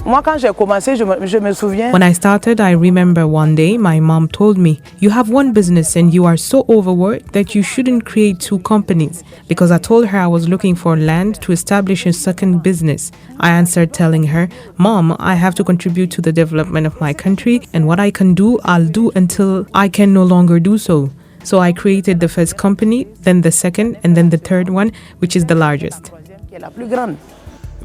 When I started, I remember one day my mom told me, "You have one business and you are so overworked that you shouldn't create two companies." Because I told her I was looking for land to establish a second business. I answered telling her, "Mom, I have to contribute to the development of my country, and what I can do, I'll do until I can no longer do so." So I created the first company, then the second, and then the third one, which is the largest.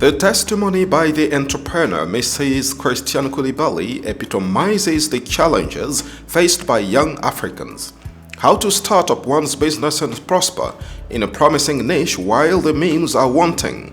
The testimony by the entrepreneur, Mrs. Christiane Koulibaly, epitomizes the challenges faced by young Africans. How to start up one's business and prosper in a promising niche while the means are wanting.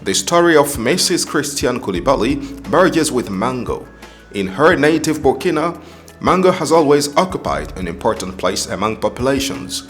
The story of Mrs. Christiane Koulibaly merges with mango. In her native Burkina, mango has always occupied an important place among populations.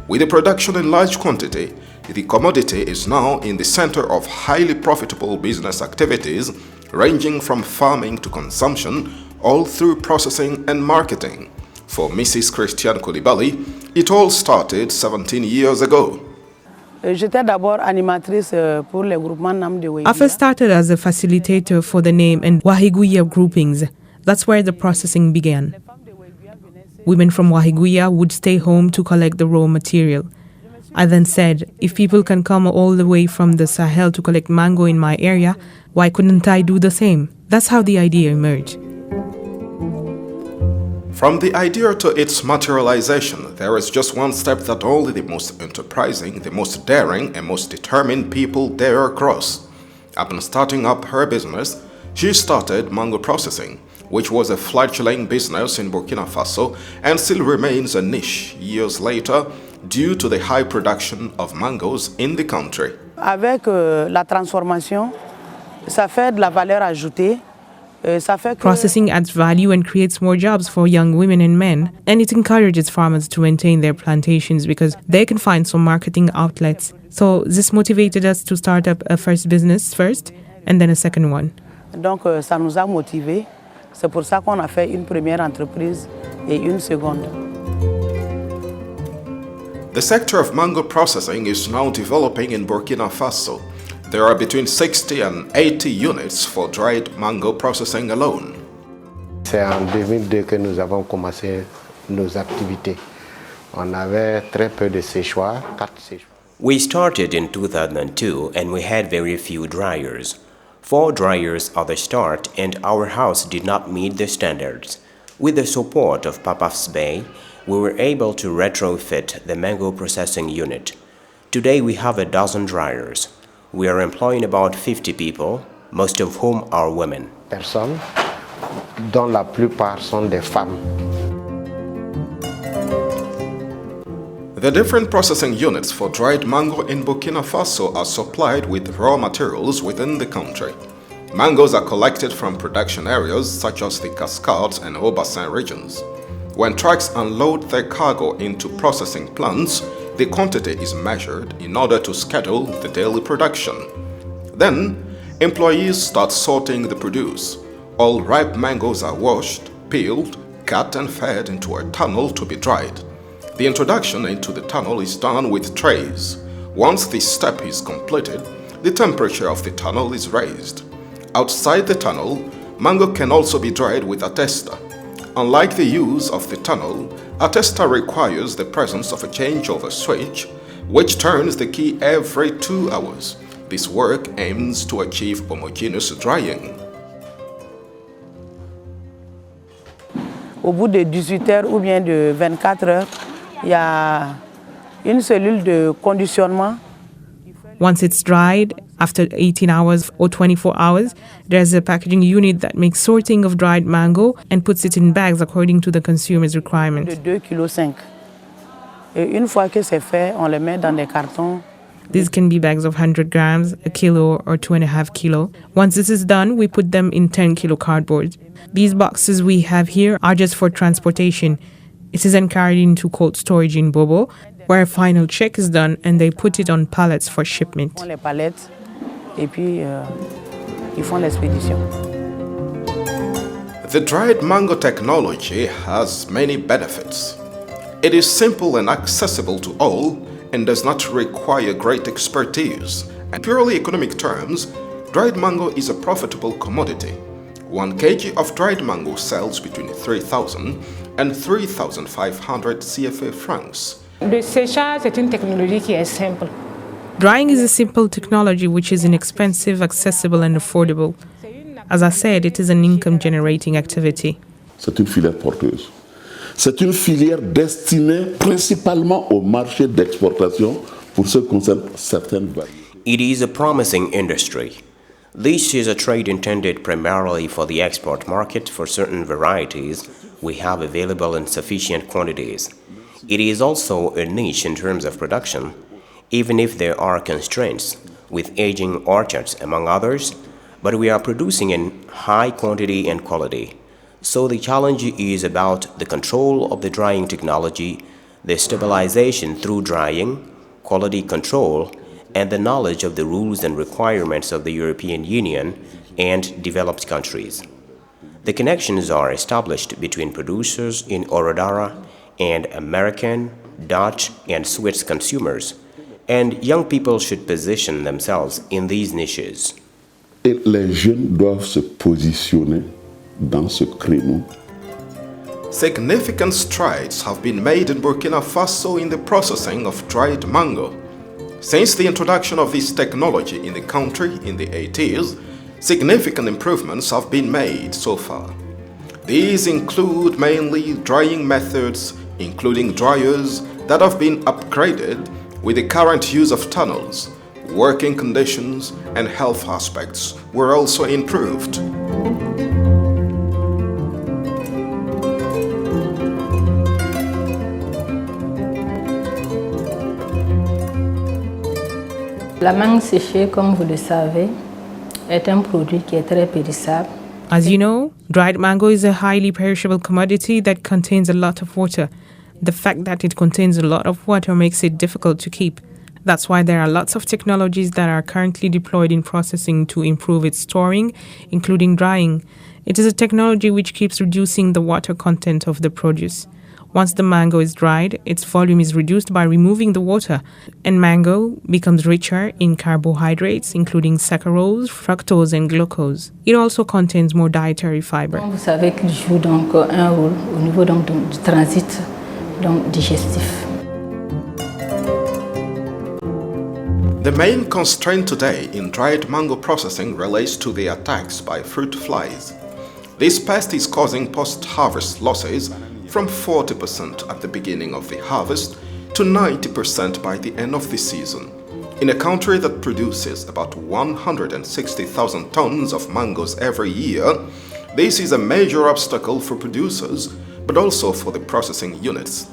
With the production in large quantity, the commodity is now in the center of highly profitable business activities ranging from farming to consumption, all through processing and marketing. For Mrs. Christiane Koulibaly, it all started 17 years ago. I first started as a facilitator for the name and Wahiguya groupings. That's where the processing began. Women from Wahiguya would stay home to collect the raw material. I then said, if people can come all the way from the Sahel to collect mango in my area, why couldn't I do the same? That's how the idea emerged. From the idea to its materialization, there is just one step that only the most enterprising, the most daring, and most determined people dare cross. Upon starting up her business, she started mango processing, which was a fledgling business in Burkina Faso and still remains a niche years later due to the high production of mangoes in the country. Avec la transformation, ça fait de la valeur ajoutée. Processing adds value and creates more jobs for young women and men, and it encourages farmers to maintain their plantations because they can find some marketing outlets. So this motivated us to start up a first business first and then a second one. Donc ça nous a motivés. C'est pour ça qu'on a fait une première entreprise et une seconde. The sector of mango processing is now developing in Burkina Faso. There are between 60 and 80 units for dried mango processing alone. C'est en 2002 que nous avons commencé nos activités. On avait très peu de séchoirs, 4 séchoirs. We started in 2002 and we had very few dryers. 4 dryers at the start and our house did not meet the standards. With the support of Papaf's Bay, we were able to retrofit the mango processing unit. Today we have a dozen dryers. We are employing about 50 people, most of whom are women. Personnes, dont la plupart sont des femmes. The different processing units for dried mango in Burkina Faso are supplied with raw materials within the country. Mangoes are collected from production areas such as the Cascades and Haut-Bassin regions. When trucks unload their cargo into processing plants, the quantity is measured in order to schedule the daily production. Then, employees start sorting the produce. All ripe mangoes are washed, peeled, cut and fed into a tunnel to be dried. The introduction into the tunnel is done with trays. Once this step is completed, the temperature of the tunnel is raised. Outside the tunnel, mango can also be dried with a tester. Unlike the use of the tunnel, a tester requires the presence of a changeover switch, which turns the key every 2 hours. This work aims to achieve homogeneous drying. Au bout de 18 heures ou bien de 24 heures, il y a une cellule de conditionnement. Once it's dried, after 18 hours or 24 hours, there's a packaging unit that makes sorting of dried mango and puts it in bags according to the consumer's requirement. De 2,5 kg. Et une fois que c'est fait, on le met dans des cartons. These can be bags of 100 grams, a kilo, or 2.5 kilo. Once this is done, we put them in 10 kilo cardboard. These boxes we have here are just for transportation. It is then carried into cold storage in Bobo, where a final check is done and they put it on pallets for shipment. Ils font les palettes et puis ils font l'expédition. The dried mango technology has many benefits. It is simple and accessible to all and does not require great expertise. In purely economic terms, dried mango is a profitable commodity. 1 kg of dried mango sells between 3,000 and 3,500 CFA francs. Le séchage, c'est une technologie qui est simple. Drying is a simple technology which is inexpensive, accessible and affordable. As I said, it is an income-generating activity. C'est une filière porteuse. C'est une filière destinée principalement au marché d'exportation pour ce qui concerne certaines variétés. It is a promising industry. This is a trade intended primarily for the export market for certain varieties we have available in sufficient quantities. It is also a niche in terms of production, even if there are constraints with aging orchards among others, but we are producing in high quantity and quality. So the challenge is about the control of the drying technology, the stabilization through drying, quality control, and the knowledge of the rules and requirements of the European Union and developed countries. The connections are established between producers in Orodara and American, Dutch, and Swiss consumers, and young people should position themselves in these niches. Et les jeunes doivent se positionner dans ce créneau. Significant strides have been made in Burkina Faso in the processing of dried mango. Since the introduction of this technology in the country in the 80s, significant improvements have been made so far. These include mainly drying methods, including dryers that have been upgraded with the current use of tunnels. Working conditions and health aspects were also improved. La mangue séchée, comme vous le savez, est un produit qui est très périssable. As you know, dried mango is a highly perishable commodity that contains a lot of water. The fact that it contains a lot of water makes it difficult to keep. That's why there are lots of technologies that are currently deployed in processing to improve its storing, including drying. It is a technology which keeps reducing the water content of the produce. Once the mango is dried, its volume is reduced by removing the water, and mango becomes richer in carbohydrates, including saccharose, fructose, and glucose. It also contains more dietary fiber. Vous savez qu'il joue donc un rôle au niveau donc du transit digestif. The main constraint today in dried mango processing relates to the attacks by fruit flies. This pest is causing post-harvest losses from 40% at the beginning of the harvest to 90% by the end of the season. In a country that produces about 160,000 tons of mangoes every year, this is a major obstacle for producers, but also for the processing units.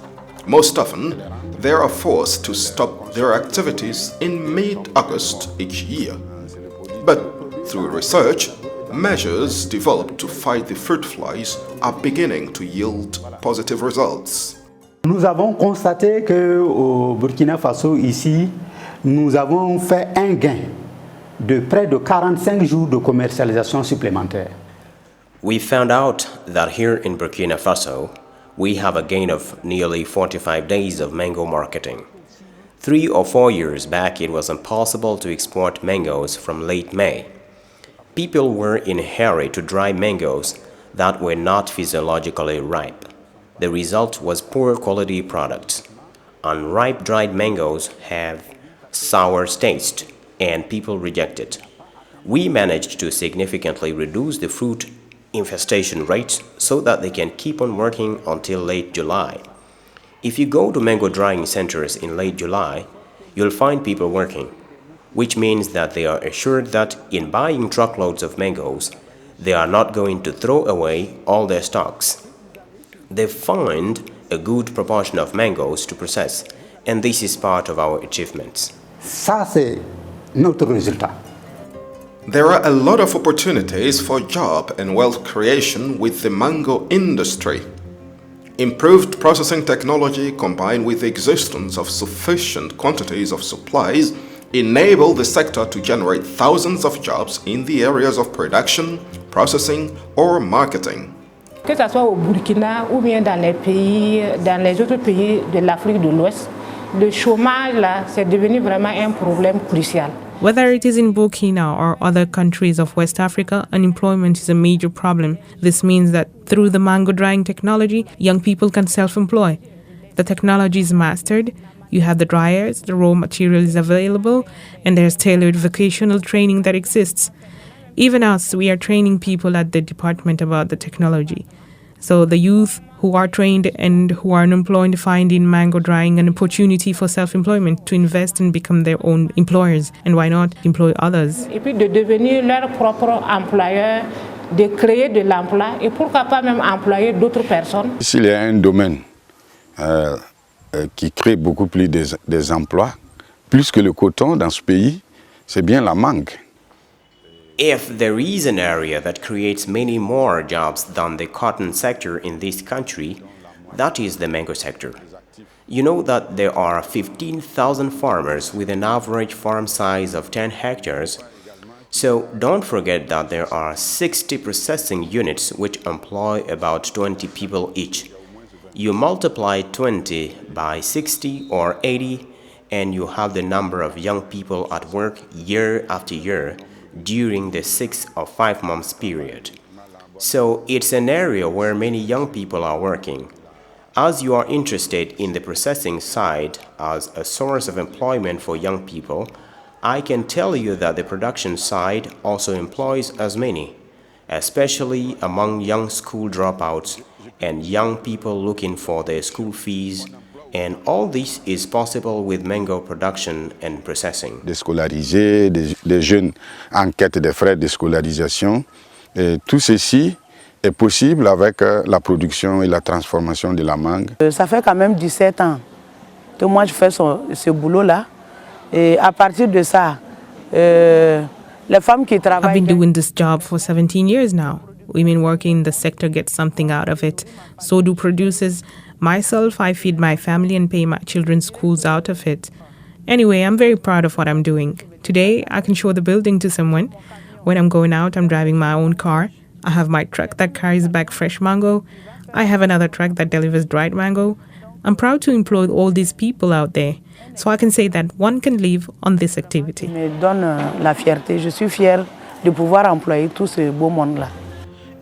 Most often, they are forced to stop their activities in mid-August each year. But through research, measures developed to fight the fruit flies are beginning to yield positive results. Nous avons constaté qu'au Burkina Faso, ici, nous avons fait un gain de près de 45 jours de commercialisation supplémentaire. We found out that here in Burkina Faso, we have a gain of nearly 45 days of mango marketing. 3 or 4 years back, it was impossible to export mangoes from late May. People were in a hurry to dry mangoes that were not physiologically ripe. The result was poor quality products. Unripe dried mangoes have sour taste, and people reject it. We managed to significantly reduce the fruit infestation rates so that they can keep on working until late July. If you go to mango drying centers in late July, you'll find people working, which means that they are assured that in buying truckloads of mangoes, they are not going to throw away all their stocks. They find a good proportion of mangoes to process, and this is part of our achievements. Ça, c'est notre résultat. There are a lot of opportunities for job and wealth creation with the mango industry. Improved processing technology combined with the existence of sufficient quantities of supplies enable the sector to generate thousands of jobs in the areas of production, processing, or marketing. Que ce soit au Burkina ou bien dans les autres pays de l'Afrique de l'Ouest, le chômage là, c'est devenu vraiment un problème crucial. Whether it is in Burkina or other countries of West Africa, unemployment is a major problem. This means that through the mango drying technology, young people can self-employ. The technology is mastered, you have the dryers, the raw material is available, and there's tailored vocational training that exists. Even us, we are training people at the department about the technology. So the youth who are trained and who are unemployed find in mango drying an opportunity for self-employment to invest and become their own employers. And why not employ others? Et puis de devenir leur propre employeur, de créer de l'emploi et pourquoi pas même employer d'autres personnes. S'il y a un domaine qui crée beaucoup plus des emplois, plus que le coton dans ce pays, c'est bien la mangue. If there is an area that creates many more jobs than the cotton sector in this country, that is the mango sector. You know that there are 15,000 farmers with an average farm size of 10 hectares. So don't forget that there are 60 processing units which employ about 20 people each. You multiply 20 by 60 or 80 and you have the number of young people at work year after year during the 6 or 5 months period. So it's an area where many young people are working. As you are interested in the processing side as a source of employment for young people, I can tell you that the production side also employs as many, especially among young school dropouts and young people looking for their school fees. And all this is possible with mango production and processing. Déscolariser, des jeunes en quête de frais de scolarisation, et tout ceci est possible avec la production et la transformation de la mangue. Ça fait quand même 17 ans que moi je fais ce boulot-là. Et à partir de ça, les femmes qui travaillent... I've been doing this job for 17 years now. Women working in the sector get something out of it. So do producers. Myself, I feed my family and pay my children's schools out of it. Anyway, I'm very proud of what I'm doing. Today, I can show the building to someone. When I'm going out, I'm driving my own car. I have my truck that carries back fresh mango. I have another truck that delivers dried mango. I'm proud to employ all these people out there. So I can say that one can live on this activity. Me donne la fierté. Je suis fière de pouvoir employer tout ce beau monde-là.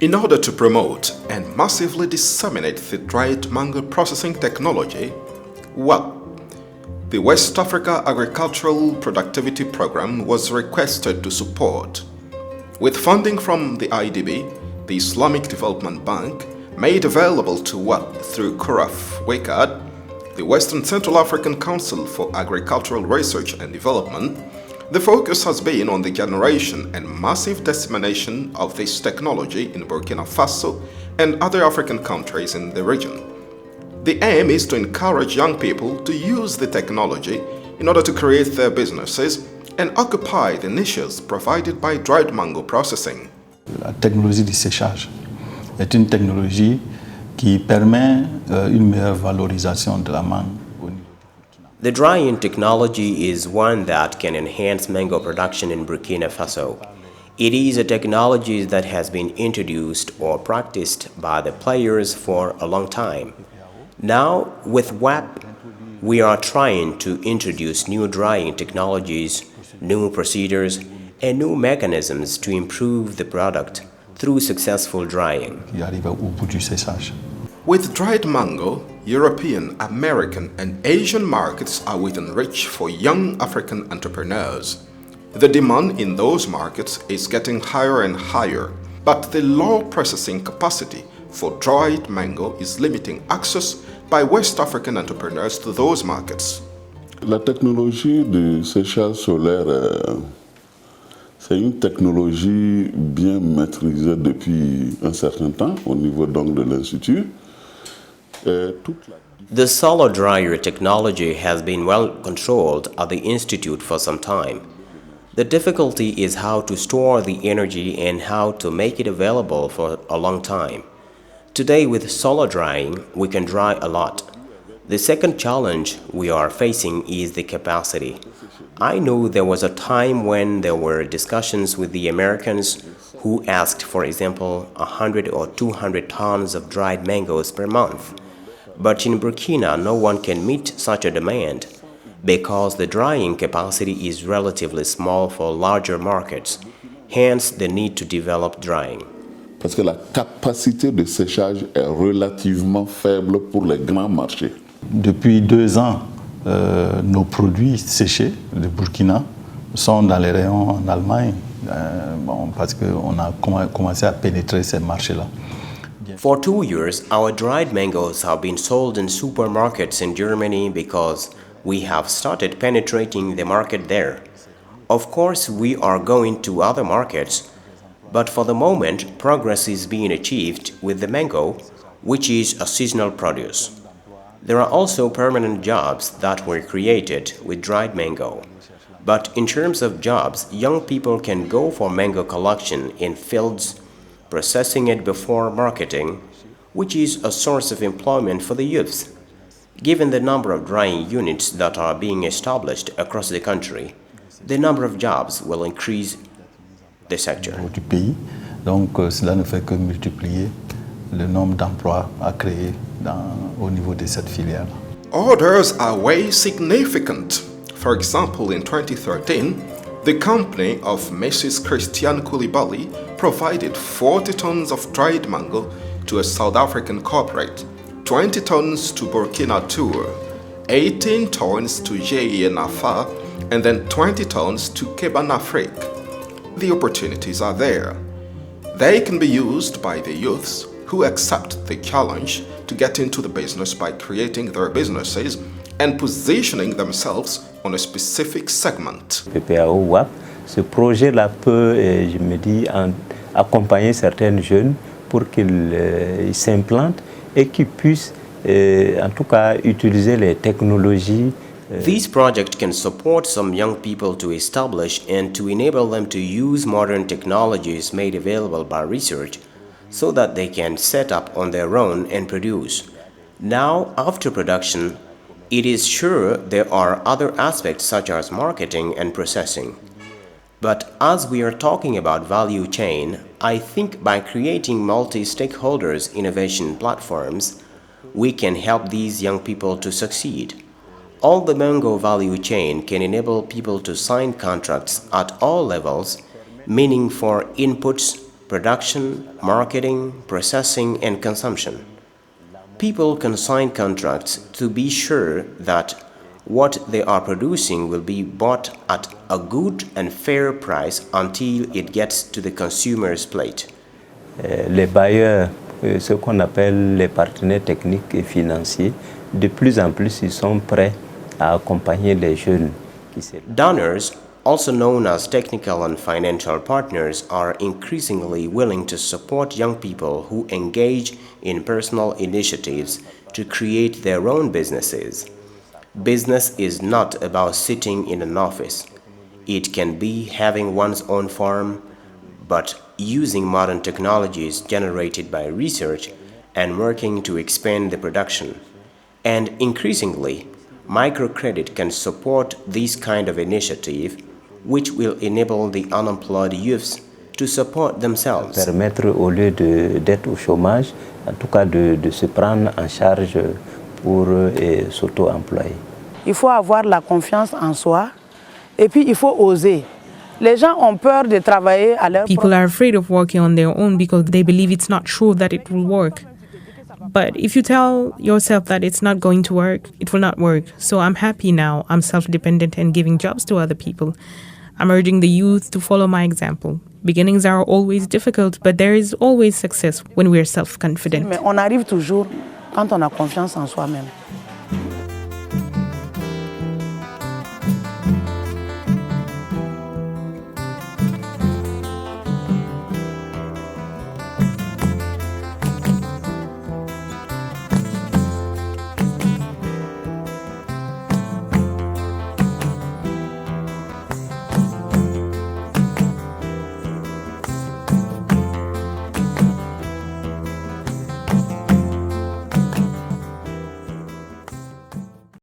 In order to promote and massively disseminate the dried mango processing technology, the West Africa Agricultural Productivity Program was requested to support. With funding from the IDB, the Islamic Development Bank, made available to through Kuraf WECAD, the Western Central African Council for Agricultural Research and Development, the focus has been on the generation and massive dissemination of this technology in Burkina Faso and other African countries in the region. The aim is to encourage young people to use the technology in order to create their businesses and occupy the niches provided by dried mango processing. La technologie du séchage est une technologie qui permet une meilleure valorisation de la mangue. The drying technology is one that can enhance mango production in Burkina Faso. It is a technology that has been introduced or practiced by the players for a long time. Now, with WAP, we are trying to introduce new drying technologies, new procedures, and new mechanisms to improve the product through successful drying. With dried mango, European, American, and Asian markets are within reach for young African entrepreneurs. The demand in those markets is getting higher and higher, but the low processing capacity for dried mango is limiting access by West African entrepreneurs to those markets. La technologie de séchage solaire, c'est une technologie bien maîtrisée depuis un certain temps au niveau donc de l'Institut. The solar dryer technology has been well controlled at the Institute for some time. The difficulty is how to store the energy and how to make it available for a long time. Today, with solar drying, we can dry a lot. The second challenge we are facing is the capacity. I know there was a time when there were discussions with the Americans who asked, for example, 100 or 200 tons of dried mangoes per month. But in Burkina, no one can meet such a demand. because the drying capacity is relatively small for larger markets, hence the need to develop drying. Parce que la capacité de séchage est relativement faible pour les grands marchés. Depuis 2 ans, nos produits séchés de Burkina sont dans les rayons en Allemagne, parce qu'on a commencé à pénétrer ces marchés-là. For 2 years, our dried mangoes have been sold in supermarkets in Germany because we have started penetrating the market there. Of course, we are going to other markets, but for the moment, progress is being achieved with the mango, which is a seasonal produce. There are also permanent jobs that were created with dried mango. But in terms of jobs, young people can go for mango collection in fields, processing it before marketing, which is a source of employment for the youths. Given the number of drying units that are being established across the country, the number of jobs will increase the sector. Du pays. Donc cela ne fait que multiplier le nombre d'emplois à créer au niveau de cette filière. Orders are way significant. For example, in 2013, the company of Mrs. Christiane Koulibaly provided 40 tons of dried mango to a South African corporate, 20 tons to Burkina Tour, 18 tons to GE Nafa, and then 20 tons to Keban Afrique. The opportunities are there. They can be used by the youths who accept the challenge to get into the business by creating their businesses and positioning themselves on a specific segment. PPAO WAP, ce projet-là peut, je me dis, accompagner certains jeunes pour qu'ils s'implantent et qu'ils puissent, en tout cas, utiliser les technologies. This project can support some young people to establish and to enable them to use modern technologies made available by research so that they can set up on their own and produce. Now, after production, it is sure there are other aspects such as marketing and processing. But as we are talking about value chain, I think by creating multi-stakeholders innovation platforms, we can help these young people to succeed. All the mango value chain can enable people to sign contracts at all levels, meaning for inputs, production, marketing, processing, and consumption. People can sign contracts to be sure that what they are producing will be bought at a good and fair price until it gets to the consumer's plate. Les bailleurs, ce qu'on appelle les partenaires techniques et financiers, de plus en plus ils sont prêts à accompagner les jeunes. Donors, also known as technical and financial partners, are increasingly willing to support young people who engage in personal initiatives to create their own businesses. Business is not about sitting in an office. It can be having one's own farm, but using modern technologies generated by research and working to expand the production. And increasingly, microcredit can support this kind of initiative, which will enable the unemployed youths to support themselves. Permettre au lieu d'être au chômage, en tout cas de se prendre en charge pour s'auto-employer. Il faut avoir la confiance en soi et puis il faut oser. Les gens ont peur de travailler à leur People are afraid of working on their own because they believe it's not sure that it will work. But if you tell yourself that it's not going to work, it will not work. So I'm happy now. I'm self-dependent and giving jobs to other people. I'm urging the youth to follow my example. Beginnings are always difficult, but there is always success when we are self-confident. Mais on arrive toujours quand on a confiance en soi-même.